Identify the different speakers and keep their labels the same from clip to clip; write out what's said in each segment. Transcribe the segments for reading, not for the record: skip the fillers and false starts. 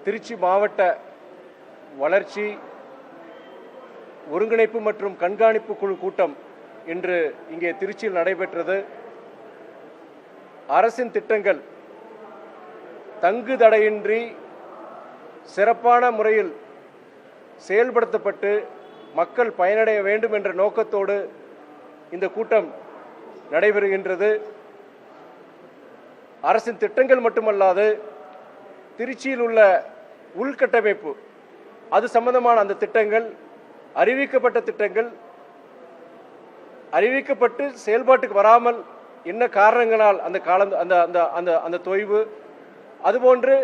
Speaker 1: திருச்சி மாவட்ட வளர்ச்சி ஒருங்கிணைப்பு மற்றும் கண்காணிப்பு குழு கூட்டம் இன்று இங்கே திருச்சியில் நடைபெற்றது. அரசின் திட்டங்கள் தங்கு தடையின்றி சிறப்பான முறையில் செயல்படுத்தப்பட்டு மக்கள் பயனடைய வேண்டும் என்ற நோக்கத்தோடு இந்த கூட்டம் நடைபெறுகின்றது. அரசின் திட்டங்கள் மட்டுமல்லாது திருச்சியில் உள்ள உள்கட்டமைப்பு அது சம்பந்தமான அந்த திட்டங்கள், அறிவிக்கப்பட்ட திட்டங்கள் அறிவிக்கப்பட்டு செயல்பாட்டுக்கு வராமல் என்ன காரணங்களால் அந்த காலம் அந்த தொய்வு, அதுபோன்று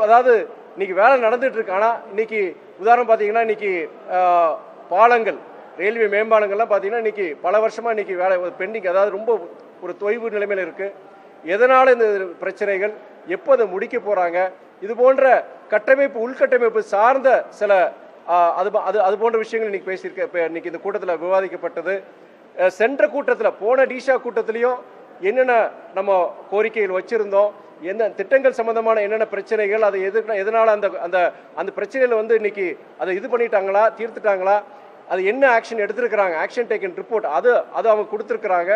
Speaker 1: அதாவது இன்னைக்கு வேலை நடந்துட்டு இருக்கு. ஆனால் இன்னைக்கு உதாரணம் பார்த்தீங்கன்னா இன்னைக்கு பாலங்கள், ரயில்வே மேம்பாலங்கள்லாம் பார்த்தீங்கன்னா இன்னைக்கு பல வருஷமா இன்னைக்கு வேலை பெண்டிங், அதாவது ரொம்ப ஒரு தொய்வு நிலைமையில் இருக்கு. எதனால இந்த பிரச்சனைகள், எப்போ அதை முடிக்க போறாங்க, இது போன்ற கட்டமைப்பு உள்கட்டமைப்பு சார்ந்த சில அது போன்ற விஷயங்கள் இன்னைக்கு பேசியிருக்க இன்னைக்கு இந்த கூட்டத்தில் விவாதிக்கப்பட்டது. சென்ற கூட்டத்தில், போன டிஷா கூட்டத்திலையும் என்னென்ன நம்ம கோரிக்கைகள் வச்சிருந்தோம், என்ன திட்டங்கள் சம்பந்தமான என்னென்ன பிரச்சனைகள், அதை எதனால அந்த பிரச்சனையில இன்னைக்கு அதை இது பண்ணிட்டாங்களா, தீர்த்துட்டாங்களா, அது என்ன ஆக்ஷன் எடுத்திருக்கிறாங்க, ஆக்ஷன் டேக்கன் ரிப்போர்ட் அது அவங்க கொடுத்துருக்குறாங்க.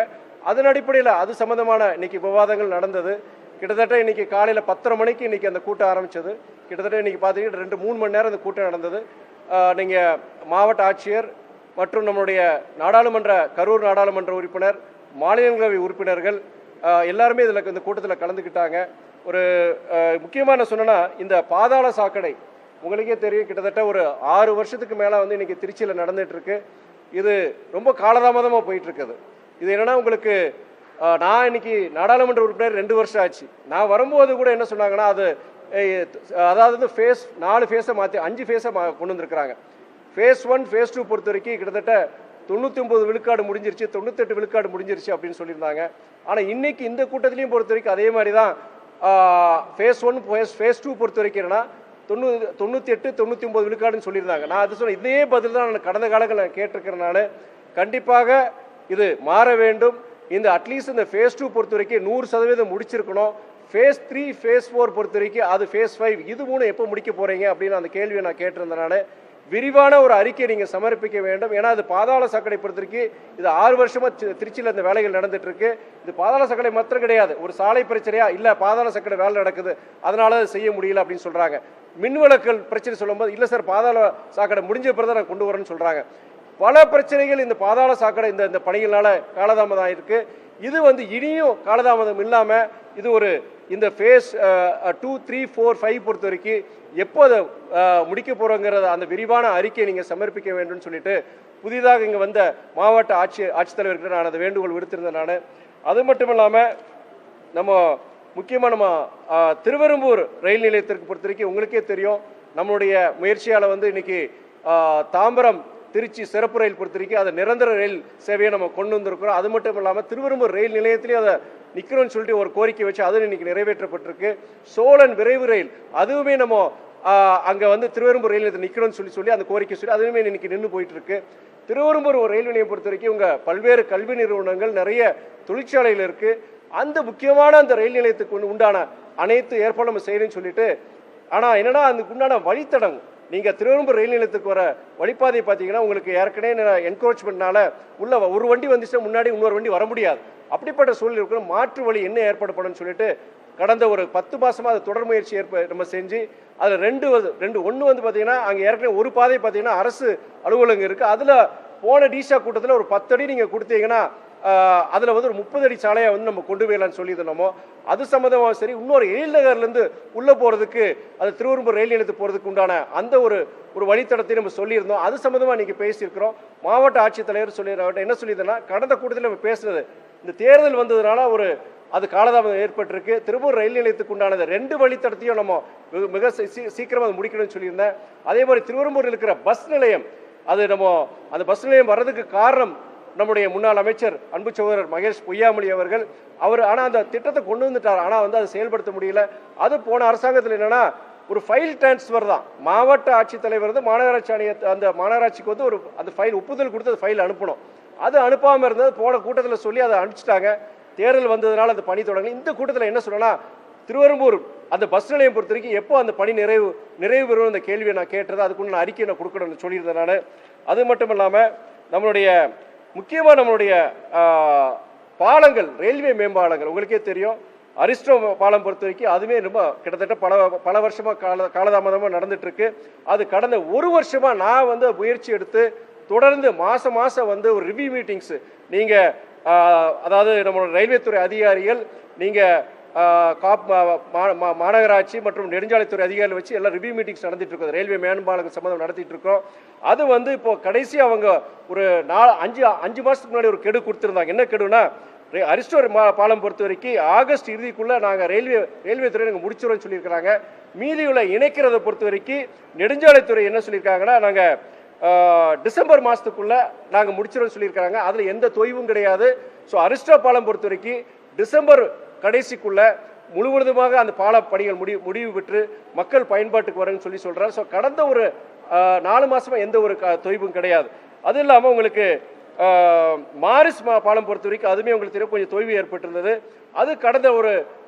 Speaker 1: அதன் அடிப்படையில் அது சம்பந்தமான இன்னைக்கு விவாதங்கள் நடந்தது. கிட்டத்தட்ட இன்னைக்கு காலையில் 10:30 மணிக்கு இன்னைக்கு அந்த கூட்டம் ஆரம்பிச்சது. கிட்டத்தட்ட இன்னைக்கு பார்த்தீங்கன்னா 2-3 மணி நேரம் இந்த கூட்டம் நடந்தது. நீங்கள் மாவட்ட ஆட்சியர் மற்றும் நம்மளுடைய கரூர் நாடாளுமன்ற உறுப்பினர், மாநிலங்களவை உறுப்பினர்கள் எல்லாருமே இந்த கூட்டத்தில் கலந்துக்கிட்டாங்க. ஒரு முக்கியமான சொன்னா, இந்த பாதாள சாக்கடை உங்களுக்கே தெரியும், கிட்டத்தட்ட ஒரு 6 வருஷத்துக்கு மேலே இன்னைக்கு திருச்சியில் நடந்துட்டு இருக்கு. இது ரொம்ப காலதாமதமாக போயிட்டு இருக்குது. இது என்னன்னா, உங்களுக்கு நான் இன்னைக்கு நாடாளுமன்ற உறுப்பினர் 2 வருஷம் ஆச்சு. நான் வரும்போது கூட என்ன சொன்னாங்கன்னா, அதாவது ஃபேஸ் 4 ஃபேஸை மாற்றி 5 ஃபேஸை கொண்டு வந்திருக்கிறாங்க. ஃபேஸ் 1 ஃபேஸ் 2 பொறுத்த வரைக்கும் கிட்டத்தட்ட 99 விழுக்காடு முடிஞ்சிருச்சு, 98 விழுக்காடு முடிஞ்சிருச்சு அப்படின்னு சொல்லியிருந்தாங்க. ஆனால் இன்னைக்கு இந்த கூட்டத்திலையும் பொறுத்த வரைக்கும் அதே மாதிரி தான். ஃபேஸ் 1 ஃபேஸ் 2 பொறுத்த வரைக்கும் என்னன்னா 98-99 விழுக்காடுன்னு சொல்லியிருந்தாங்க. நான் அது சொன்ன இதே பதில் தான் நான் கடந்த காலங்களில் கேட்டிருக்கிறனால கண்டிப்பாக இது மாற வேண்டும். இந்த அட்லீஸ்ட் இந்த ஃபேஸ் 2 பொறுத்த வரைக்கும் 100% முடிச்சிருக்கணும். ஃபேஸ் 3 ஃபேஸ் 4 பொறுத்த வரைக்கும் அது ஃபேஸ் 5 இது 3 எப்போ முடிக்க போறீங்க அப்படின்னு அந்த கேள்வியை நான் கேட்டிருந்தனால விரிவான ஒரு அறிக்கை நீங்க சமர்ப்பிக்க வேண்டும். ஏன்னா அது பாதாள சாக்கடை பொறுத்த வரைக்கும் இது 6 வருஷமா திருச்சியில் இந்த வேலைகள் நடந்துட்டு இருக்கு. இது பாதாள சாக்கடை மாத்திரம் கிடையாது, ஒரு சாலை பிரச்சனையா இல்ல, பாதாள சாக்கடை வேலை நடக்குது அதனால செய்ய முடியல அப்படின்னு சொல்றாங்க. மின்விளக்கல் பிரச்சனை சொல்லும்போது இல்ல சார், பாதாள சாக்கடை முடிஞ்ச பிறகு நான் கொண்டு வரேன்னு சொல்றாங்க. பல பிரச்சனைகள் இந்த பாதாள சாக்கடை இந்த பணிகளால காலதாமதம் ஆயிருக்கு. இது இனியும் காலதாமதம் இல்லாம இது இந்த ஃபேஸ் 2, 3, 4, 5 பொறுத்த வரைக்கும் எப்போ அதை முடிக்க போறோங்கிறத அந்த விரிவான அறிக்கையை நீங்க சமர்ப்பிக்க வேண்டும் சொல்லிட்டு புதிதாக இங்க வந்த மாவட்ட ஆட்சித்தலைவர்கிட்ட நான் அதை வேண்டுகோள் விடுத்திருந்தேன். நான் அது மட்டும் இல்லாம நம்ம முக்கியமா நம்ம திருவெரும்பூர் ரயில் நிலையத்திற்கு பொறுத்த வரைக்கும் உங்களுக்கே தெரியும், நம்மளுடைய முயற்சியால இன்னைக்கு தாம்பரம் திருச்சி சிறப்பு ரயில் பொறுத்த வரைக்கும் அதை நிரந்தர ரயில் சேவையை நம்ம கொண்டு வந்திருக்கிறோம். அது மட்டும் இல்லாமல் திருவெரும்பூர் ரயில் நிலையத்திலேயே அதை நிற்கிறோம்னு சொல்லிட்டு ஒரு கோரிக்கை வச்சு அது இன்னைக்கு நிறைவேற்றப்பட்டிருக்கு. சோழன் விரைவு ரயில் அதுவுமே நம்ம அங்கே திருவெரும்பூர் ரயில் நிலையத்தில் நிற்கிறோம்னு சொல்லி அந்த கோரிக்கை சொல்லி அதுவுமே இன்னைக்கு நின்று போயிட்டு இருக்கு. திருவெரும்பூர் ஒரு ரயில் நிலையம் பொறுத்த வரைக்கும் உங்க பல்வேறு கல்வி நிறுவனங்கள், நிறைய தொழிற்சாலைகள் இருக்கு. அந்த முக்கியமான அந்த ரயில் நிலையத்துக்கு உண்டான அனைத்து ஏற்பாடு நம்ம செய்யணும்னு சொல்லிட்டு, ஆனா என்னன்னா அதுக்கு உண்டான வழித்தடம் நீங்க திருவெரும்பூர் ரயில் நிலையத்துக்கு வர வழிபாதையை பார்த்தீங்கன்னா உங்களுக்கு ஏற்கனவே என்கரோச்மெண்ட்னால உள்ள ஒரு வண்டி வந்துச்சுன்னா முன்னாடி இன்னொரு வண்டி வர முடியாது. அப்படிப்பட்ட சூழல் இருக்கிற மாற்று வழி என்ன ஏற்பாடு பண்ணணும்னு சொல்லிட்டு கடந்த ஒரு 10 மாசமா அது தொடர் முயற்சி நம்ம செஞ்சு அதில் ஒன்று பார்த்தீங்கன்னா அங்கே ஏற்கனவே ஒரு பாதை பார்த்தீங்கன்னா அரசு அலுவலகம் இருக்கு. அதில் போன டிஷா கூட்டத்தில் ஒரு 10 அடி நீங்கள் கொடுத்தீங்கன்னா அதில் ஒரு 30 அடி சாலையை நம்ம கொண்டு போயிடலாம்னு சொல்லியிருந்தோமோ, அது சம்மந்தமாக சரி. இன்னொரு எழில்நகர்லேருந்து உள்ளே போகிறதுக்கு அது திருவெரும்பூர் ரயில் நிலையத்துக்கு போகிறதுக்கு உண்டான அந்த ஒரு வழித்தடத்தை நம்ம சொல்லியிருந்தோம். அது சம்மந்தமாக நீங்கள் பேசியிருக்கிறோம். மாவட்ட ஆட்சித்தலைவர் சொல்லிடுறவர்கிட்ட என்ன சொல்லியிருந்தேன்னா, கடந்த கூட்டத்தில் நம்ம பேசுனது இந்த தேர்தல் வந்ததுனால அது காலதாமதம் ஏற்பட்டிருக்கு. திருவூர் ரயில் நிலையத்துக்கு உண்டானது 2 வழித்தடத்தையும் நம்ம மிக சீக்கிரமாக அதை முடிக்கணும்னு சொல்லியிருந்தேன். அதே மாதிரி திருவெரும்பூரில் இருக்கிற பஸ் நிலையம் அது நம்ம அந்த பஸ் நிலையம் வர்றதுக்கு காரணம் நம்முடைய முன்னாள் அமைச்சர் அன்பு சகோதரர் மகேஷ் பொய்யாமொழி அவர்கள். ஆனால் அந்த திட்டத்தை கொண்டு வந்துட்டார், ஆனால் அதை செயல்படுத்த முடியல. அது போன அரசாங்கத்தில் என்னன்னா ஒரு ஃபைல் டிரான்ஸ்ஃபர் தான். மாவட்ட ஆட்சித்தலைவர் மாநகராட்சி அந்த மாநகராட்சிக்கு அந்த ஃபைல் ஒப்புதல் கொடுத்து அந்த ஃபைல் அனுப்பணும். அது அனுப்பாமல் இருந்தது. போன கூட்டத்தில் சொல்லி அதை அனுப்பிச்சிட்டாங்க. தேர்தல் வந்ததுனால அந்த பணி தொடங்கல. இந்த கூட்டத்தில் என்ன சொல்லலாம், திருவெரும்பூர் அந்த பஸ் நிலையம் பொறுத்த வரைக்கும் எப்போ அந்த பணி நிறைவு பெறும் அந்த கேள்வியை நான் கேட்டது, அதுக்குள்ள நான் அறிக்கை நான் கொடுக்கணும்னு சொல்லியிருந்தேன் நான். அது மட்டும் இல்லாமல் நம்மளுடைய முக்கியமாக நம்மளுடைய பாலங்கள், ரயில்வே மேம்பாலங்கள் உங்களுக்கே தெரியும். அரிஸ்டோ பாலம் பொறுத்த வரைக்கும் அதுவே ரொம்ப கிட்டத்தட்ட பல வருஷமாக காலதாமதமாக நடந்துட்டு இருக்கு. அது கடந்த ஒரு வருஷமாக நான் வந்து முயற்சி எடுத்து தொடர்ந்து மாதம் வந்து ஒரு ரிவ்யூ மீட்டிங்ஸ் நீங்கள் அதாவது நம்மளோட ரயில்வே துறை அதிகாரிகள், நீங்கள் மாநகராட்சி மற்றும் நெடுஞ்சாலைத்துறை அதிகாரிகள் வச்சு எல்லாம் ரிவ்யூ மீட்டிங்ஸ் நடத்திட்டு இருக்கோம். ரயில்வே மேம்பாலங்கள் சம்பந்தம் நடத்திட்டு இருக்கோம். அது வந்து இப்போ கடைசி அவங்க ஒரு 5 மாதத்துக்கு முன்னாடி ஒரு கெடு கொடுத்துருந்தாங்க. என்ன கெடுனா, அரிஸ்டோ பாலம் பொறுத்த வரைக்கும் ஆகஸ்ட் இறுதிக்குள்ள நாங்கள் ரயில்வே துறை நாங்கள் முடிச்சிடும்னு சொல்லியிருக்கிறாங்க. மீதியுள்ள இணைக்கிறத பொறுத்த வரைக்கும் நெடுஞ்சாலைத்துறை என்ன சொல்லியிருக்காங்கன்னா, நாங்கள் டிசம்பர் மாதத்துக்குள்ள நாங்கள் முடிச்சிடும்னு சொல்லியிருக்காங்க. அதில் எந்த தொய்வும் கிடையாது. ஸோ அரிஸ்டோ பாலம் பொறுத்த வரைக்கும் டிசம்பர் கடைசிக்குள்ள முழுவதுமாக அந்த பால பணிகள் முடிவு பெற்று மக்கள் பயன்பாட்டுக்கு வரும்னு சொல்றாரு. ஸோ கடந்த ஒரு 4 மாசமா எந்த ஒரு தொய்வும் கிடையாது. அது இல்லாமல் உங்களுக்கு மாரிஸ் பாலம் பொறுத்த வரைக்கும் அதுவுமே உங்களுக்கு தெரியும் கொஞ்சம் தொய்வு ஏற்பட்டிருந்தது. அது கடந்த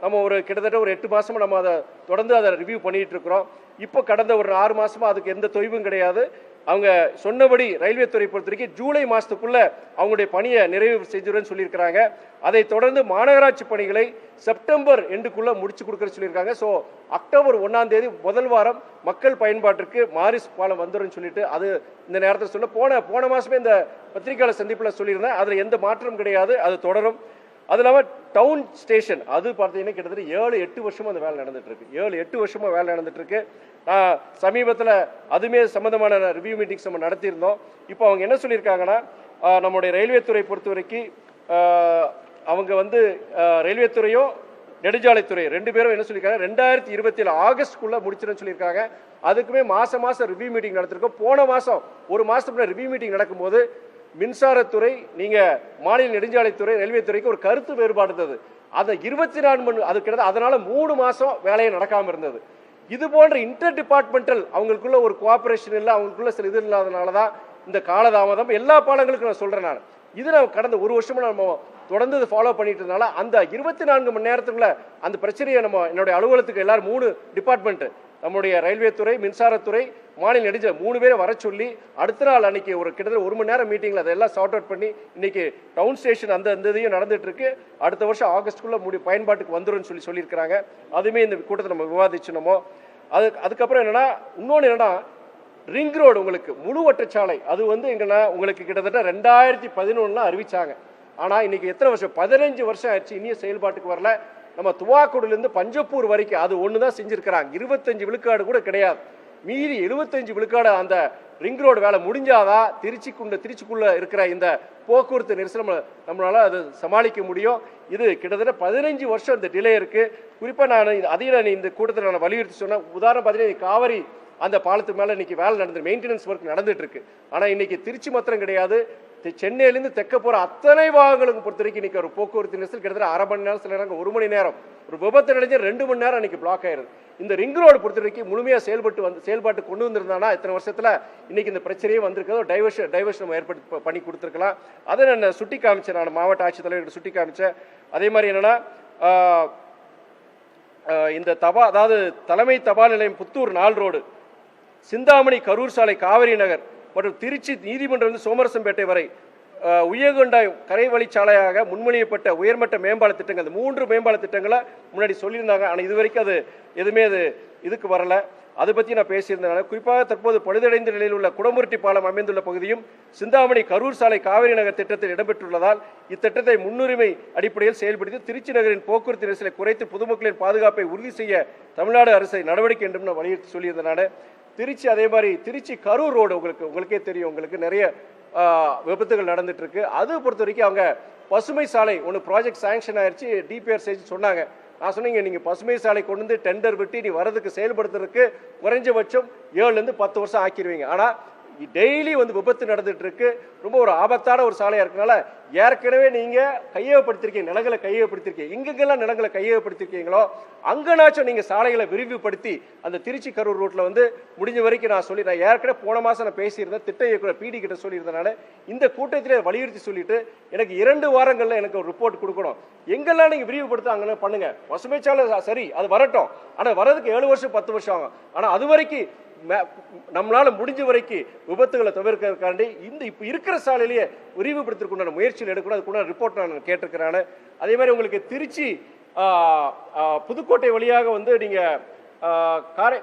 Speaker 1: நம்ம கிட்டத்தட்ட ஒரு 8 மாசமா நம்ம அதை தொடர்ந்து அதை ரிவ்யூ பண்ணிட்டு இருக்கிறோம். இப்போ கடந்த ஒரு 6 மாசமா அதுக்கு எந்த தொய்வும் கிடையாது. அவங்க சொன்னபடி ரயில்வே துறை பொறுத்த வரைக்கும் ஜூலை மாதத்துக்குள்ள அவங்களுடைய பணியை நிறைவு செஞ்சிருன்னு சொல்லியிருக்கிறாங்க. அதை தொடர்ந்து மாநகராட்சி பணிகளை செப்டம்பர் எண்டுக்குள்ள முடிச்சு கொடுக்க சொல்லியிருக்காங்க. ஸோ அக்டோபர் 1ஆம் தேதி முதல் வாரம் மக்கள் பயன்பாட்டிற்கு மாரிஸ் பாலம் வந்துடும் சொல்லிட்டு அது இந்த நேரத்தில் சொல்ல போன மாசமே இந்த பத்திரிகையாளர் சந்திப்பில் சொல்லியிருந்தேன். அதில் எந்த மாற்றம் கிடையாது, அது தொடரும். அது இல்லாமல் டவுன் ஸ்டேஷன் அது பார்த்தீங்கன்னா கிட்டத்தட்ட 7-8 வருஷமா அந்த வேலை நடந்துட்டு இருக்கு. 7-8 வருஷமா வேலை நடந்துட்டு இருக்கு. சமீபத்தில் அதுமே சம்பந்தமான ரிவ்யூ மீட்டிங்ஸ் நம்ம நடத்தியிருந்தோம். இப்போ அவங்க என்ன சொல்லியிருக்காங்கன்னா, நம்முடைய ரயில்வே துறை பொறுத்த வரைக்கும் அவங்க வந்து ரயில்வே துறையும் நெடுஞ்சாலைத்துறை 2 பேரும் என்ன சொல்லியிருக்காங்க, 2027 ஆகஸ்ட்குள்ள முடிச்சிடும் சொல்லியிருக்காங்க. அதுக்குமே மாசம் ரிவ்யூ மீட்டிங் நடத்திருக்கோம். போன மாசம் ஒரு மாசத்துக்கு ரிவ்யூ மீட்டிங் நடக்கும்போது மின்சாரத்துறை, நீங்க மாநில நெடுஞ்சாலைத்துறை, ரயில்வே துறைக்கு ஒரு கருத்து வேறுபாடு இருந்தது. அந்த 24 மணி அது கிட்டத்தட்ட அதனால 3 மாசம் வேலையை நடக்காம இருந்தது. இது போன்ற இன்டர் டிபார்ட்மெண்டல் அவங்களுக்குள்ள ஒரு கோஆபரேஷன் இல்லை, அவங்களுக்குள்ள சில இது இல்லாதனால தான் இந்த காலதாமதம். எல்லா பாலங்களுக்கும் நான் சொல்றேன். நான் இது நான் கடந்த ஒரு வருஷமா நம்ம தொடர்ந்து ஃபாலோ பண்ணிட்டு இருந்தால அந்த 24 மணி நேரத்துக்குள்ள அந்த பிரச்சனையை நம்ம என்னுடைய அலுவலகத்துக்கு எல்லாரும் 3 டிபார்ட்மெண்ட், நம்முடைய ரயில்வே துறை, மின்சாரத்துறை, மாநில நெடுஞ்சாலை 3 பேரை வர சொல்லி அடுத்த நாள் அன்னைக்கு ஒரு கிட்டத்தட்ட 1 மணி நேரம் மீட்டிங்ல அதெல்லாம் சார்ட் அவுட் பண்ணி இன்னைக்கு டவுன் ஸ்டேஷன் அந்த இதையும் நடந்துட்டு இருக்கு. அடுத்த வருஷம் ஆகஸ்ட்குள்ள பயன்பாட்டுக்கு வந்துடும் சொல்லியிருக்கிறாங்க. அதுவுமே இந்த கூட்டத்தில் நம்ம விவாதிச்சோமோ. அதுக்கப்புறம் என்னன்னா, இன்னொன்று என்னன்னா, ரிங் ரோடு உங்களுக்கு முழு வட்டச்சாலை அது வந்து எங்கன்னா உங்களுக்கு கிட்டத்தட்ட 2011 அறிவிச்சாங்க. ஆனா இன்னைக்கு எத்தனை வருஷம், 15 வருஷம் ஆயிடுச்சு, இனியும் செயல்பாட்டுக்கு வரல. நம்ம துவாக்குடிலிருந்து பஞ்சப்பூர் வரைக்கும் அது ஒண்ணுதான் செஞ்சிருக்கிறாங்க. 25 விழுக்காடு கூட கிடையாது. மீதி 75 விழுக்காடு அந்த ரிங் ரோடு வேலை முடிஞ்சாதான் திருச்சிக்குள்ள இருக்கிற இந்த போக்குவரத்து நெரிசல் நம்மளால அது சமாளிக்க முடியும். இது கிட்டத்தட்ட 15 வருஷம் இந்த டிலே இருக்கு. குறிப்பா நான் அதையும் இந்த கூட்டத்தில் நான் வலியுறுத்தி சொன்னேன். உதாரணம் பார்த்தீங்கன்னா, காவிரி அந்த பாலத்துக்கு மேல இன்னைக்கு வேலை நடந்து மெயின்டெனன்ஸ் ஒர்க் நடந்துட்டு இருக்கு. ஆனா இன்னைக்கு திருச்சி மாத்திரம் கிடையாது, சென்னையிலிருந்து தெற்க போற அத்தனை வாகனங்களுக்கு பொறுத்த வரைக்கும் இன்னைக்கு ஒரு போக்குவரத்து நெரிசல் கிட்டத்தட்ட 1/2 மணி நேரம், சில நேரம் 1 மணி நேரம், ஒரு விபத்து நடந்து 2 மணி நேரம் இன்னைக்கு பிளாக் ஆயிருது. இந்த ரிங் ரோடு பொறுத்த வரைக்கும் முழுமையா செயல்பாட்டு கொண்டு வந்திருந்தானா இத்தனை வருஷத்துல இன்னைக்கு இந்த பிரச்சனையே வந்திருக்கிறது. டைவர்ஷன் ஏற்படுத்தி பண்ணி கொடுத்துருக்கலாம். அதை நான் சுட்டி காமிச்சேன். நான் மாவட்ட ஆட்சித்தலைவர் சுட்டி காமிச்சேன். அதே மாதிரி என்னன்னா, இந்த அதாவது தலைமை தபால் நிலையம் புத்தூர் 4 ரோடு, சிந்தாமணி கரூர் சாலை, காவிரி நகர் மற்றும் திருச்சி நீதிமன்றம் சோமரசம்பேட்டை வரை உயர்கொண்ட கரை வழிச்சாலையாக முன்மொழியப்பட்ட உயர்மட்ட மேம்பால திட்டங்கள், 3 மேம்பால திட்டங்களை முன்னாடி சொல்லியிருந்தாங்க. ஆனால் இதுவரைக்கும் அது எதுவுமே இதுக்கு வரல. அதை பற்றி நான் பேசியிருந்தேன். குறிப்பாக தற்போது பழுதடைந்த நிலையில் உள்ள குடமுருட்டி பாலம் அமைந்துள்ள பகுதியும் சிந்தாமணி கரூர் சாலை காவிரி நகர் திட்டத்தில் இடம்பெற்றுள்ளதால் இத்திட்டத்தை முன்னுரிமை அடிப்படையில் செயல்படுத்தி திருச்சி நகரின் போக்குவரத்து நெரிசலை குறைத்து பொதுமக்களின் பாதுகாப்பை உறுதி செய்ய தமிழ்நாடு அரசை நடவடிக்கை என்றும் நான் வலியுறுத்தி சொல்லியிருந்தேன். திருச்சி அதே மாதிரி திருச்சி கரூர் ரோடு உங்களுக்கே தெரியும், உங்களுக்கு நிறைய விபத்துகள் நடந்துட்டு இருக்கு. அது பொறுத்த வரைக்கும் அவங்க பசுமை சாலை ஒன்று ப்ராஜெக்ட் சாங்ஷன் ஆயிடுச்சு, டிபிஆர் செய்து சொன்னாங்க. நான் சொன்னீங்க, நீங்க பசுமை சாலை கொண்டு வந்து டெண்டர் விட்டு நீ வரதுக்கு செயல்படுத்துறதுக்கு குறைஞ்சபட்சம் 7 to 10 வருஷம் ஆக்கிடுவீங்க. ஆனா டெய்லி வந்து விபத்து நடந்துட்டு இருக்கு. ரொம்ப ஒரு ஆபத்தான ஒரு சாலையா இருக்கனால ஏற்கனவே நீங்க கையகப்படுத்திருக்கீங்க, நிலங்களை கையகப்படுத்திருக்கீங்க. எங்கெங்கெல்லாம் நிலங்களை கையகப்படுத்திருக்கீங்களோ அங்கனாச்சும் நீங்க சாலைகளை விரிவுபடுத்தி அந்த திருச்சி கரூர் ரோட்ல வந்து முடிஞ்ச வரைக்கும் நான் ஏற்கனவே போன மாசம் நான் பேசியிருந்தேன், திட்ட இயக்குனர் பிடி கிட்ட சொல்லியிருந்தனால இந்த கூட்டத்திலே வலியுறுத்தி சொல்லிட்டு எனக்கு 2 வாரங்கள்ல எனக்கு ஒரு ரிப்போர்ட் கொடுக்கணும். எங்கெல்லாம் நீங்க விரிவுபடுத்த அங்கே பண்ணுங்க. பசுமைச்சாலை சரி, அது வரட்டும். ஆனா வரதுக்கு 7 வருஷம் 10 வருஷம் ஆகும். ஆனா அது வரைக்கும் நம்மளால முடிஞ்ச வரைக்கும் விபத்துகளை தவிர்க்கிறதுக்காண்டி இந்த இப்ப இருக்கிற சாலையிலேயே விரிவுபடுத்துறதுக்குண்டான முயற்சியில் எடுக்கணும். அதுக்குண்டான ரிப்போர்ட் நான் கேட்டிருக்கிறேன். அதே மாதிரி உங்களுக்கு திருச்சி புதுக்கோட்டை வழியாக வந்து நீங்க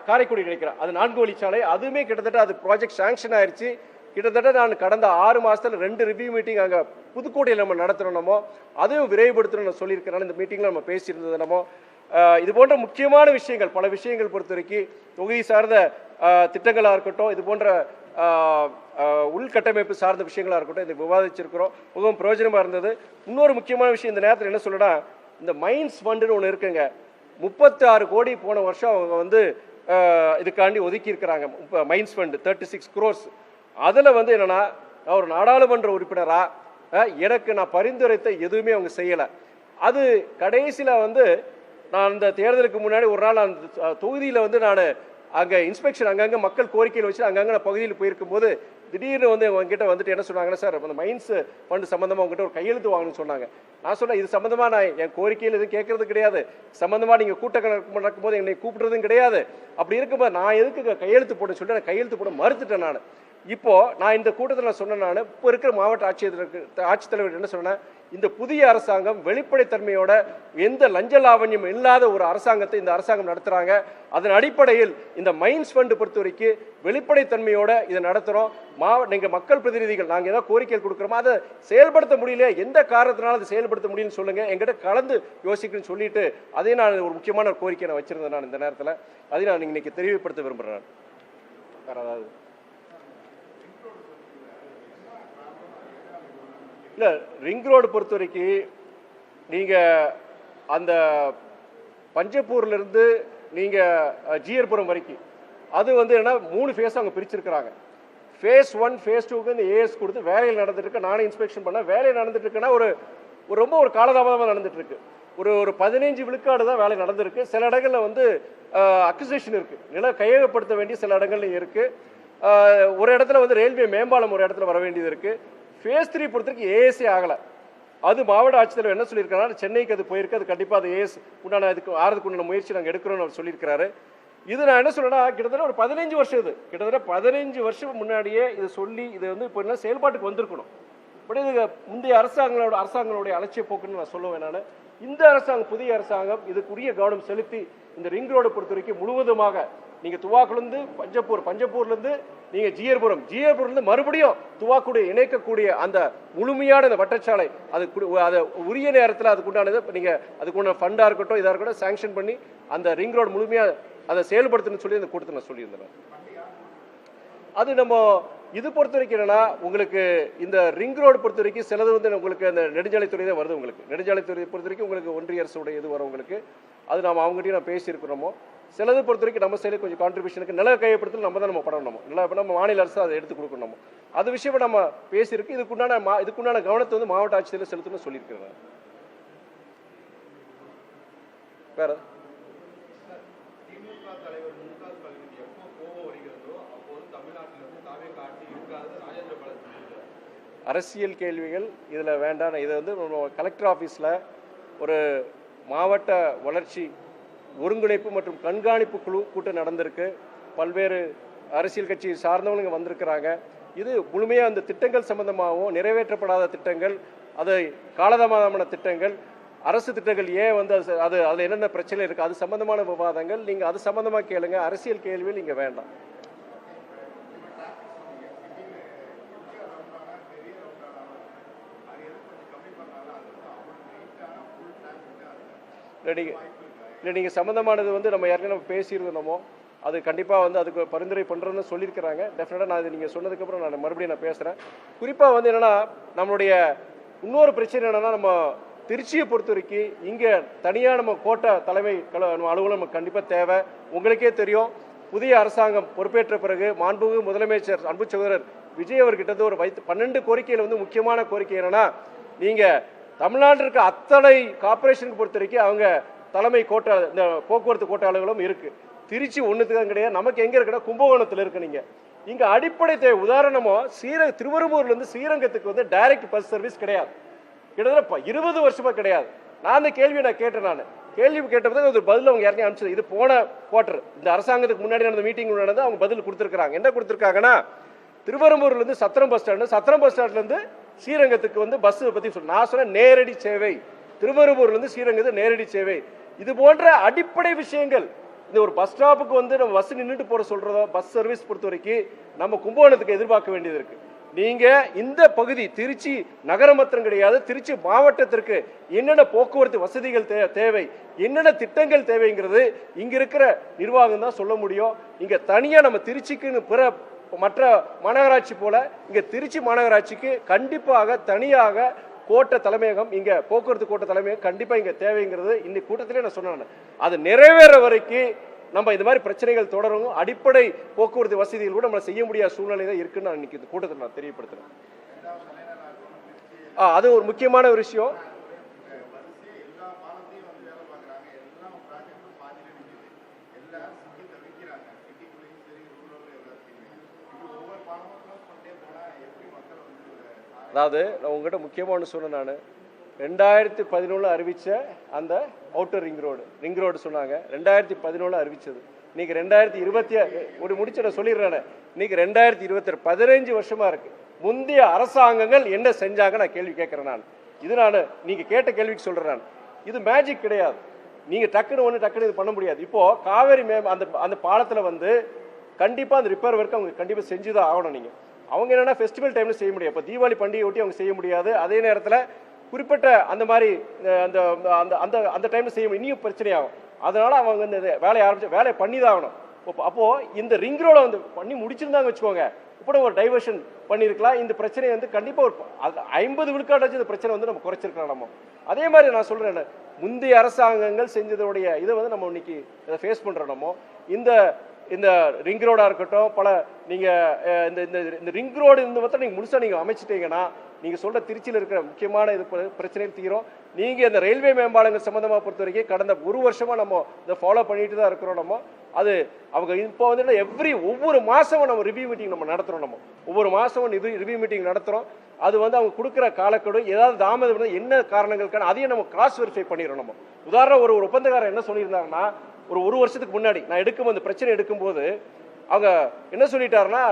Speaker 1: காரைக்குடி நினைக்கிறேன், அது 4 வழிச்சாலை, அதுவுமே கிட்டத்தட்ட அது ப்ராஜெக்ட் சாங்ஷன் ஆயிடுச்சு. கிட்டத்தட்ட நான் கடந்த 6 மாசத்துல 2 ரிவ்யூ மீட்டிங் அங்க புதுக்கோட்டையில் நம்ம நடத்தணுமோ அதையும் விரைவுபடுத்தணும் சொல்லியிருக்கிறனால இந்த மீட்டிங்ல நம்ம பேசியிருந்தது. நம்ம இது போன்ற முக்கியமான விஷயங்கள், பல விஷயங்கள் பொறுத்த வரைக்கும் தொகுதி சார்ந்த திட்டங்களாக இருக்கட்டும், இது போன்ற உள்கட்டமைப்பு சார்ந்த விஷயங்களா இருக்கட்டும், இந்த விவாதிச்சிருக்கிறோம். மிகவும் பிரயோஜனமா இருந்தது. இன்னொரு முக்கியமான விஷயம் இந்த நேரத்தில் என்ன சொல்லனா, இந்த மைன்ஸ் ஃபண்டுன்னு ஒன்று இருக்குங்க. 36 கோடி போன வருஷம் அவங்க வந்து இதுக்காண்டி ஒதுக்கி இருக்கிறாங்க. Mines fund 36 crores. அதுல வந்து என்னன்னா, நான் ஒரு நாடாளுமன்ற உறுப்பினரா எனக்கு நான் பரிந்துரைத்த எதுவுமே அவங்க செய்யல. அது கடைசியில வந்து நான் அந்த தேர்தலுக்கு முன்னாடி ஒரு நாள் அந்த தொகுதியில வந்து நான் அங்கே இன்ஸ்பெக்ஷன் அங்கங்கே மக்கள் கோரிக்கையில் வச்சு அங்கங்கே நான் பகுதியில் போயிருக்கும் போது திடீர்னு வந்து உங்ககிட்ட வந்துட்டு என்ன சொன்னாங்கன்னா, சார் அந்த மைன்ஸ் ஃபண்டு சம்மந்தமாக உங்ககிட்ட ஒரு கையெழுத்து வாங்கணும்னு சொன்னாங்க. நான் சொன்னேன், இது சம்மந்தமாக நான் என் கோரிக்கையில் எதுவும் கேட்கறது கிடையாது, சம்மந்தமாக நீங்கள் கூட்டம் நடக்கும்போது என்னை கூப்பிடுறதும் கிடையாது. அப்படி இருக்கும்போது நான் எதுக்கு கையெழுத்து போட சொல்லிட்டு நான் கையெழுத்து போட மறுத்துட்டேன். நான் இப்போ நான் இந்த கூட்டத்தில் நான் சொன்னேன், நான் இப்போ இருக்கிற மாவட்ட ஆட்சித்தலைவர் என்ன சொன்னேன், இந்த புதிய அரசாங்கம் வெளிப்படைத்தன்மையோட எந்த லஞ்ச லாவண்யம் இல்லாத ஒரு அரசாங்கத்தை இந்த அரசாங்கம் நடத்துறாங்க. அதன் அடிப்படையில் இந்த மைன்ஸ் ஃபண்டு பொறுத்த வரைக்கும் வெளிப்படைத்தன்மையோட இதை நடத்துறோம். நீங்க மக்கள் பிரதிநிதிகள் நாங்கள் ஏதாவது கோரிக்கைகள் கொடுக்குறோமோ அதை செயல்படுத்த முடியல, எந்த காரணத்தினால அதை செயல்படுத்த முடியும்னு சொல்லுங்க, எங்கிட்ட கலந்து யோசிக்கணும்னு சொல்லிட்டு அதையும் நான் ஒரு முக்கியமான கோரிக்கை நான் வச்சிருந்தேன். நான் இந்த நேரத்தில் அதை நான் இன்னைக்கு தெரிவிப்படுத்த விரும்புகிறேன். வேற ஏதாவது இல்லை, ரிங் ரோடு பொறுத்த வரைக்கும் நீங்கள் அந்த பஞ்சப்பூர்லேருந்து நீங்கள் ஜிஆர்புரம் வரைக்கும் அது வந்து என்ன 3 ஃபேஸ் அவங்க பிரிச்சிருக்கிறாங்க. ஃபேஸ் 1 ஃபேஸ் 2க்கு இந்த ஏஎஸ் கொடுத்து வேலையில் நடந்துட்டு இருக்கு. நானே இன்ஸ்பெக்ஷன் பண்ண வேலையில் நடந்துட்டு இருக்குன்னா ரொம்ப ஒரு காலதாமதமாக நடந்துட்டு இருக்கு. ஒரு 15 விழுக்காடு தான் வேலை நடந்திருக்கு. சில இடங்களில் வந்து அக்யூசேஷன் இருக்கு, நில கையகப்படுத்த வேண்டிய சில இடங்கள்ல இருக்கு. ஒரு இடத்துல வந்து ரயில்வே மேம்பாலம் ஒரு இடத்துல வர வேண்டியது இருக்கு. ஃபேஸ் 3 பொறுத்தவரைக்கும் ஏஎஸ்ஏ ஆகலை. அது மாவட்ட ஆட்சித்தலைவர் என்ன சொல்லியிருக்காரு, சென்னைக்கு அது போயிருக்கு, அது கண்டிப்பாக அது ஏஎஸ் உண்டான அதுக்கு ஆறதுக்கு உண்டான முயற்சி நாங்கள் எடுக்கிறோம்னு அவர் சொல்லியிருக்கிறாரு. இது நான் என்ன சொல்றேன்னா, கிட்டத்தட்ட ஒரு 15 வருஷம், இது கிட்டத்தட்ட 15 வருஷம் முன்னாடியே இதை சொல்லி இது வந்து இப்போ என்ன செயல்பாட்டுக்கு வந்திருக்கணும். பட் இது முந்தைய அரசாங்கங்களுடைய அலட்சிய போக்குன்னு நான் சொல்லுவேன். நான் இந்த அரசாங்கம், புதிய அரசாங்கம் இதுக்குரிய கவனம் செலுத்தி இந்த ரிங் ரோடு பொறுத்த வரைக்கும் முழுவதுமாக நீங்க துவாக்குலேருந்து பஞ்சப்பூர்லேருந்து நீங்க ஜிஆர்புரம்லேருந்து மறுபடியும் துவாக்குடி இணைக்கக்கூடிய அந்த முழுமையான இந்த வட்டச்சாலை அது உரிய நேரத்தில் அதுக்குண்டானது நீங்க அதுக்குண்டான ஃபண்டா இருக்கட்டும் இதா இருக்கட்டும் சாங்ஷன் பண்ணி அந்த ரிங் ரோடு முழுமையா அதை செயல்படுத்தணும்னு சொல்லி அந்த கூட்டத்தில் நான் சொல்லியிருந்தேன். அது நம்ம இது பொறுத்த வரைக்கும் என்னன்னா, உங்களுக்கு இந்த ரிங் ரோடு பொறுத்த வரைக்கும் சிலது வந்து உங்களுக்கு அந்த நெடுஞ்சாலைத்துறை தான் வருது. உங்களுக்கு நெடுஞ்சாலைத்துறை பொறுத்த வரைக்கும் உங்களுக்கு ஒன்றிய அரசுடைய இது வரும் உங்களுக்கு. அது நம்ம அவங்ககிட்டயும் நான் பேசியிருக்கிறோமோ. சிலது பொறுத்த வரைக்கும் நம்ம சைடு கொஞ்சம் கான்ட்ரிபியூஷனுக்கு நில கையப்படுத்தல் நம்ம தான் நம்ம பண்ணணும். நம்ம மாநில அரசு அதை எடுத்து கொடுக்கணும். அது விஷயம் நம்ம பேசியிருக்கு. இதுக்குண்டான கவனத்தை வந்து மாவட்ட ஆட்சியர் செலுத்தணும்னு சொல்லியிருக்கிறேன். வேற அரசியல் கேள்விகள் இதில் வேண்டாம். இதை வந்து கலெக்டர் ஆஃபீஸில் ஒரு மாவட்ட வளர்ச்சி ஒருங்கிணைப்பு மற்றும் கண்காணிப்பு குழு கூட்டம் நடந்திருக்கு. பல்வேறு அரசியல் கட்சி சார்ந்தவங்க வந்திருக்கிறாங்க. இது முழுமையாக அந்த திட்டங்கள் சம்பந்தமாகவும் நிறைவேற்றப்படாத திட்டங்கள், அது காலதாமதமான திட்டங்கள், அரசு திட்டங்கள் ஏன் வந்து அதில் என்னென்ன பிரச்சனை இருக்குது அது சம்பந்தமான விவாதங்கள் நீங்கள் அது சம்பந்தமாக கேளுங்க. அரசியல் கேள்விகள் இங்கே வேண்டாம். இல்லை நீங்கள் சம்மந்தமானது வந்து நம்ம ஏற்கனவே பேசியிருந்தோமோ அது கண்டிப்பாக வந்து அதுக்கு பரிந்துரை பண்ணுறதுன்னு சொல்லியிருக்கிறாங்க. டெஃபினட்டாக நான் இது நீங்கள் சொன்னதுக்கப்புறம் நான் மறுபடியும் நான் பேசுகிறேன். குறிப்பாக வந்து என்னென்னா, நம்மளுடைய இன்னொரு பிரச்சனை என்னென்னா, நம்ம திருச்சியை பொறுத்த வரைக்கும் இங்கே தனியாக நம்ம கோட்டை தலைமை அலுவலகம் நமக்கு கண்டிப்பாக தேவை. உங்களுக்கே தெரியும், புதிய அரசாங்கம் பொறுப்பேற்ற பிறகு மாண்புமிகு முதலமைச்சர் அன்பு சகோதரர் விஜய் அவர்கிட்ட ஒரு 12 கோரிக்கையில் வந்து முக்கியமான கோரிக்கை என்னன்னா, நீங்க தமிழ்நாட்டில் இருக்க அத்தனை கார்பரேஷனுக்கு பொறுத்த வரைக்கும் அவங்க தலைமை கோட்ட இந்த போக்குவரத்து கோட்டாளர்களும் இருக்கு. திருச்சி ஒன்றுக்கு தான் கிடையாது. நமக்கு எங்க இருக்குன்னா கும்பகோணத்தில் இருக்கு. நீங்க இங்க அடிப்படை தேவை உதாரணமோ திருவெரும்பூர்ல இருந்து ஸ்ரீரங்கத்துக்கு வந்து டைரக்ட் பஸ் சர்வீஸ் கிடையாது. கிட்டத்தட்ட 20 வருஷமா கிடையாது. நான் அந்த கேள்வியை கேட்டேன். கேள்வி கேட்டப்போ ஒரு பதில் அவங்க யாருக்கும் அனுப்பிச்சது. இது போன குவார்டர் இந்த அரசாங்கத்துக்கு முன்னாடி நடந்த மீட்டிங் நடந்து அவங்க பதில் கொடுத்துருக்காங்க. என்ன கொடுத்துருக்காங்கன்னா, திருவெரும்பூர்ல இருந்து சத்திரம் பஸ் ஸ்டாண்ட்ல இருந்து ஸ்ரீரங்கத்துக்கு வந்து பஸ் பத்தி நான் சொன்ன நேரடி சேவை, திருவெரும்பூர்ல இருந்து ஸ்ரீரங்கத்துக்கு நேரடி சேவை. இது போன்ற அடிப்படை விஷயங்கள். இந்த ஒரு பஸ் ஸ்டாப்புக்கு வந்து நம்ம பஸ் நின்றுட்டு போற சொல்றதோ பஸ் சர்வீஸ் பொறுத்த வரைக்கும் நம்ம கும்பகோணத்துக்கு எதிர்பார்க்க வேண்டியது இருக்கு. நீங்க இந்த பகுதி திருச்சி நகரம் மாத்திரம் கிடையாது, திருச்சி மாவட்டத்திற்கு என்னென்ன போக்குவரத்து வசதிகள் தேவை, என்னென்ன திட்டங்கள் தேவைங்கிறது இங்க இருக்கிற நிர்வாகம் தான் சொல்ல முடியும். இங்க தனியா நம்ம திருச்சிக்குன்னு பிற மற்ற மாநகராட்சி போல இங்க திருச்சி மாநகராட்சிக்கு கண்டிப்பாக தனியாக கோட்ட தலைமையகம், இங்க போக்குவரத்து கோட்ட தலைமையகம் கண்டிப்பா இங்க தேவைங்கிறது இன்னைக்கு கூட்டத்திலே நான் சொன்னேன். அது நிறைவேற வரைக்கும் நம்ம இந்த மாதிரி பிரச்சனைகள் தொடரும். அடிப்படை போக்குவரத்து வசதிகள் கூட நம்ம செய்ய முடியாத சூழ்நிலை தான் இருக்குன்னு நான் இன்னைக்கு இந்த கூட்டத்தில் நான் தெரியப்படுத்துறேன். அது ஒரு முக்கியமான ஒரு விஷயம். அதாவது நான் உங்ககிட்ட முக்கியமாக ஒன்று சொன்னேன். நான் 2011 அறிவிச்ச அந்த அவுட்டர் ரிங் ரோடு சொன்னாங்க. 2011 அறிவிச்சது. இன்னைக்கு 2020 முடிச்ச சொல்லிடுறேன். இன்னைக்கு 2020 15 வருஷமா இருக்கு. முந்தைய அரசாங்கங்கள் என்ன செஞ்சாங்க நான் கேள்வி கேட்கிறேன். நான் இது நீங்க கேட்ட கேள்விக்கு சொல்றேன். நான் இது மேஜிக் கிடையாது. நீங்க டக்குன்னு இது பண்ண முடியாது. இப்போ காவேரி அந்த பாலத்துல வந்து கண்டிப்பா அந்த ரிப்பேர் ஒர்க் அவங்க கண்டிப்பா செஞ்சுதான் ஆகணும். நீங்க அவங்க என்னன்னா ஃபெஸ்டிவல் டைம்ல செய்ய முடியாது. இப்போ தீபாவளி பண்டிகை ஒட்டி அவங்க செய்ய முடியாது. அதே நேரத்தில் குறிப்பிட்ட அந்த மாதிரி அந்த டைம்ல செய்ய இனியும் பிரச்சனையாகும். அதனால அவங்க இந்த வேலையை பண்ணி தான் ஆகணும். அப்போ இந்த ரிங் ரோட வந்து பண்ணி முடிச்சிருந்தாங்க வச்சுக்கோங்க, இப்போ ஒரு டைவர்ஷன் பண்ணியிருக்கலாம். இந்த பிரச்சனையை வந்து கண்டிப்பாக ஒரு 50 விழுக்காடு இந்த பிரச்சனை வந்து நம்ம குறைச்சிருக்கலாம். நம்ம அதே மாதிரி நான் சொல்றேன், முந்தைய அரசாங்கங்கள் செஞ்சதோடைய இதை வந்து நம்ம இன்னைக்கு இதை ஃபேஸ் பண்றோம். நம்ம இந்த ரிங் ரோடா இருக்கட்டும், பல நீங்க இந்த ரிங் ரோடு இந்த மொத்தம் நீங்க முழுசா நீங்க அமைச்சிட்டீங்கன்னா நீங்க சொல்ற திருச்சியில் இருக்கிற முக்கியமான இது பிரச்சனைகள் தீரும். நீங்க இந்த ரயில்வே மேம்பாலங்கள் சம்பந்தமா பொறுத்த வரைக்கும் கடந்த 1 வருஷமா நம்ம இதை ஃபாலோ பண்ணிட்டு தான் இருக்கிறோம். நம்ம அது அவங்க இப்போ வந்து ஒவ்வொரு மாசமும் நம்ம ரிவ்யூ மீட்டிங் நம்ம நடத்துறோம். நம்ம ஒவ்வொரு மாசமும் ரிவ்யூ மீட்டிங் நடத்துறோம். அது வந்து அவங்க கொடுக்குற காலக்கெடு ஏதாவது தாமதம் என்ன காரணங்களுக்கான அதையும் நம்ம கிராஸ் வெரிஃபை பண்ணிடுறோம். நம்ம உதாரணம் ஒரு ஒப்பந்தக்காரர் என்ன சொல்லியிருந்தாங்கன்னா, ஒரு வருஷத்துக்கு முன்னாடி நான் அந்த பிரச்சனை எடுக்கும்போது அவங்க என்ன சொல்லிட்டாருன்னா,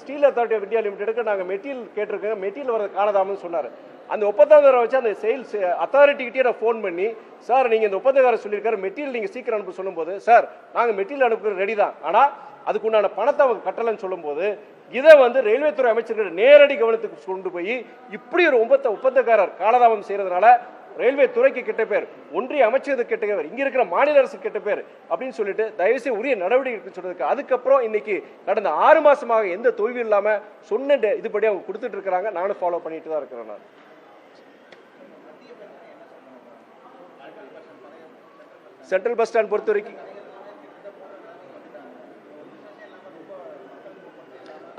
Speaker 1: ஸ்டீல் அத்தாரிட்டி ஆஃப் இந்தியா லிமிடெடுக்கு நாங்கள் மெட்டீரியல் கேட்டிருக்கோங்க, மெட்டீரியல் வர காணதாமன்னு சொன்னார். அந்த ஒப்பந்தக்காரரை வச்சு அந்த சேல்ஸ் அத்தாரிட்டிக்கிட்டே நான் ஃபோன் பண்ணி, சார் நீங்கள் இந்த ஒப்பந்தக்காரர் சொல்லியிருக்காரு மெட்டீரியல் நீங்கள் சீக்கிரம் அனுப்ப சொல்லும்போது, சார் நாங்கள் மெட்டீரியல் அனுப்புறது ரெடி தான், ஆனால் அதுக்குண்டான பணத்தை அவங்க கட்டலன்னு சொல்லும்போது இதை வந்து ரயில்வே துறை அமைச்சர்கள் நேரடி கவனத்துக்கு கொண்டு போய் இப்படி ஒரு ஒப்பந்தக்காரர் காலதாமம் செய்யறதுனால ரயில்வே துறைக்கு கெட்ட பேர், ஒன்றிய அமைச்சருக்கு கெட்ட பேர், இங்க இருக்கிற மாநில அரசு கெட்ட பேர் அப்படின்னு சொல்லிட்டு தயவுசெய்து உரிய நடவடிக்கை சொல்றதுக்கு அதுக்கப்புறம் இன்னைக்கு கடந்த 6 மாசமாக எந்த தொய்வு இல்லாம சொன்ன இதுபடி அவங்க கொடுத்துட்டு இருக்கிறாங்க. நானும் ஃபாலோ பண்ணிட்டு தான் இருக்கிறேன். நான் சென்ட்ரல் பஸ் ஸ்டாண்ட் பொறுத்த வரைக்கும்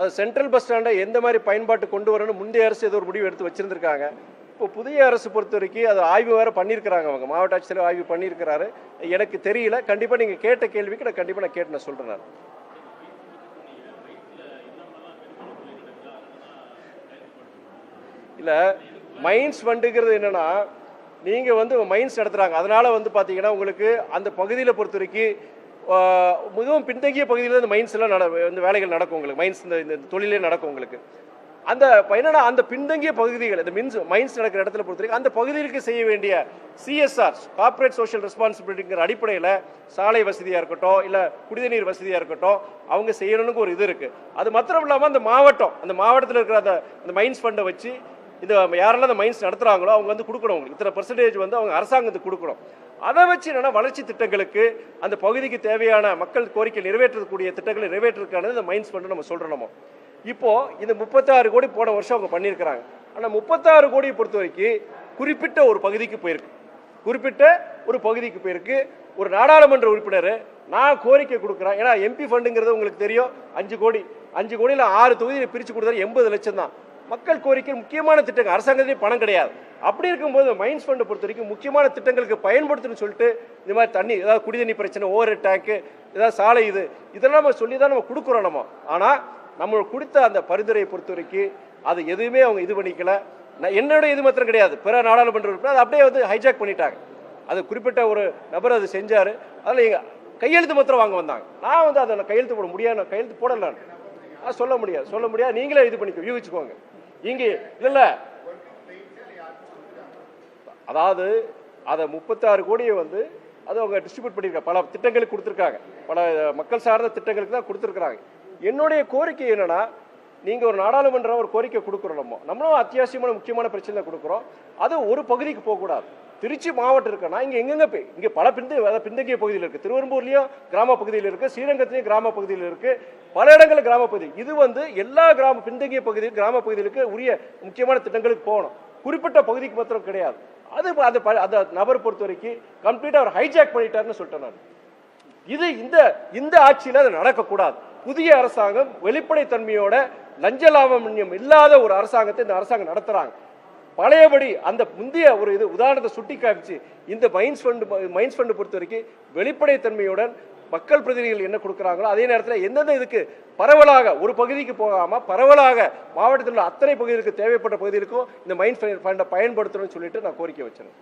Speaker 1: அது சென்ட்ரல் பஸ் ஸ்டாண்டை எந்த மாதிரி பயன்பாட்டு கொண்டு வரணும் முந்தைய அரசு ஏதோ ஒரு முடிவு எடுத்து வச்சிருந்திருக்காங்க. இப்போ புதிய அரசு பொறுத்த வரைக்கும் அது ஆய்வு வேற பண்ணியிருக்கிறாங்க. அவங்க மாவட்ட ஆட்சியர் ஆய்வு பண்ணியிருக்கிறாரு. எனக்கு தெரியல. கண்டிப்பாக நீங்கள் கேட்ட கேள்விக்கு நான் கண்டிப்பாக கேட்டு நான் சொல்கிறேன். நான் இல்லை மைன்ஸ் ஃபண்டுங்கிறது என்னன்னா, நீங்கள் வந்து மைன்ஸ் நடத்துகிறாங்க, அதனால வந்து பார்த்தீங்கன்னா உங்களுக்கு அந்த பகுதியில் பொறுத்த வரைக்கும் மிகவும் பின்தங்கிய பகுதியில் இந்த மைன்ஸ் எல்லாம் இந்த வேலைகள் நடக்கும். உங்களுக்கு மைன்ஸ் இந்த தொழிலே நடக்கும். உங்களுக்கு அந்த என்னன்னா அந்த பின்தங்கிய பகுதிகள் இந்த மைன்ஸ் நடக்கிற இடத்துல பொறுத்த வரைக்கும் அந்த பகுதிகளுக்கு செய்ய வேண்டிய CSR கார்பரேட் சோஷியல் ரெஸ்பான்சிபிலிட்டிங்கிற அடிப்படையில் சாலை வசதியாக இருக்கட்டும், இல்லை குடிநீர் வசதியாக இருக்கட்டும், அவங்க செய்யணும்னு ஒரு இது இருக்கு. அது மாத்திரம் இல்லாமல் அந்த மாவட்டத்தில் இருக்கிற அந்த மைன்ஸ் ஃபண்டை வச்சு இந்த யாரெல்லாம் அந்த மைன்ஸ் நடத்துறாங்களோ அவங்க வந்து கொடுக்கணும். இத்தனை % வந்து அவங்க அரசாங்கத்துக்கு கொடுக்கணும். அதை வச்சு என்னன்னா வளர்ச்சி திட்டங்களுக்கு அந்த பகுதிக்கு தேவையான மக்கள் கோரிக்கை நிறைவேற்றக்கூடிய திட்டங்களை நிறைவேற்றுறதுக்கானது இந்த மைன்ஸ் ஃபண்ட் நம்ம சொல்றோம். இப்போ இந்த 36 கோடி போன வருஷம் அவங்க பண்ணியிருக்கிறாங்க. ஆனால் 36 கோடியை பொறுத்த வரைக்கும் குறிப்பிட்ட ஒரு பகுதிக்கு போயிருக்கு. ஒரு நாடாளுமன்ற உறுப்பினர் நான் கோரிக்கை கொடுக்குறேன். ஏன்னா எம்பி ஃபண்டுங்கிறது உங்களுக்கு தெரியும், 5 கோடியில் 6 தொகுதியை பிரித்து கொடுத்தாரு 80 லட்சம் தான். மக்கள் கோரிக்கை முக்கியமான திட்டங்கள், அரசாங்கத்திலேயே பணம் கிடையாது. அப்படி இருக்கும்போது மைன்ஸ் ஃபண்டை பொறுத்த வரைக்கும் முக்கியமான திட்டங்களுக்கு பயன்படுத்தணும்னு சொல்லிட்டு இந்த மாதிரி தண்ணி, ஏதாவது குடிதண்ணி பிரச்சனை, ஓவர் டேங்க்கு, ஏதாவது சாலை, இதெல்லாம் நம்ம சொல்லி தான் நம்ம கொடுக்குறோம் நம்ம. ஆனால் நம்ம கொடுத்த அந்த பரிந்துரையை பொறுத்த வரைக்கும் அது எதுவுமே அவங்க இது பண்ணிக்கல. என்னோட இது மாத்திரம் கிடையாது, பிற நாடாளுமன்ற உறுப்பினர் அதை அப்படியே ஹைஜாக் பண்ணிட்டாங்க. அது குறிப்பிட்ட ஒரு நபர் அது செஞ்சார். அதில் எங்கள் கையெழுத்து மாத்திரம் வாங்க வந்தாங்க. நான் அதை கையெழுத்து போட முடியாது, நான் கையெழுத்து போடலான்னு சொல்ல முடியாது. நீங்களே இது பண்ணிக்கோ, யூகிச்சுக்கோங்க. இங்கே இல்லை, அதாவது அதை 36 கோடியை அது அவங்க டிஸ்ட்ரிபியூட் பண்ணியிருக்காங்க, பல திட்டங்களுக்கு கொடுத்துருக்காங்க, பல மக்கள் சார்ந்த திட்டங்களுக்கு தான் கொடுத்துருக்குறாங்க. என்னுடைய கோரிக்கை என்னன்னா, நீங்கள் ஒரு நாடாளுமன்றம் ஒரு கோரிக்கை கொடுக்குறோம், நம்மளும் அத்தியாவசியமான முக்கியமான பிரச்சனை கொடுக்குறோம். அது ஒரு பகுதிக்கு போகக்கூடாது. திருச்சி மாவட்டம் இருக்குன்னா இங்கே பல பின்தங்கிய பகுதியில் இருக்குது. திருவெரும்பூர்லேயும் கிராம பகுதியில் இருக்குது, ஸ்ரீரங்கத்திலையும் கிராம பகுதியில் இருக்குது, பல இடங்களில் கிராம பகுதி. இது எல்லா பின்தங்கிய பகுதியில் கிராம பகுதிகளுக்கு உரிய முக்கியமான திட்டங்களுக்கு போகணும். குறிப்பிட்ட பகுதிக்கு மாத்திரம் கிடையாது. அது அந்த நபர் பொறுத்த வரைக்கும் கம்ப்ளீட்டாக அவர் ஹைஜாக் பண்ணிட்டாருன்னு சொல்லிட்டேன் நான். இது இந்த ஆட்சியில் அது நடக்கக்கூடாது. புதிய அரசாங்கம் வெளிப்படைத்தன்மையோட லஞ்ச லாபம் இல்லாத ஒரு அரசாங்கத்தை இந்த அரசாங்கம் நடத்துறாங்க. பழையபடி அந்த முந்தைய ஒரு உதாரணத்தை சுட்டி காமிச்சு இந்த மைன்ஸ் ஃபண்டு பொறுத்த வரைக்கும் வெளிப்படைத்தன்மையுடன் மக்கள் பிரதிநிதிகள் என்ன கொடுக்குறாங்களோ அதே நேரத்தில் எந்தெந்த இதுக்கு பரவலாக ஒரு பகுதிக்கு போகாமல் பரவலாக மாவட்டத்தில் உள்ள அத்தனை பகுதிகளுக்கு தேவைப்பட்ட பகுதிகளுக்கும் இந்த மைன்ஸ் ஃபண்டை பயன்படுத்தணும்னு சொல்லிட்டு நான் கோரிக்கை வச்சேன்.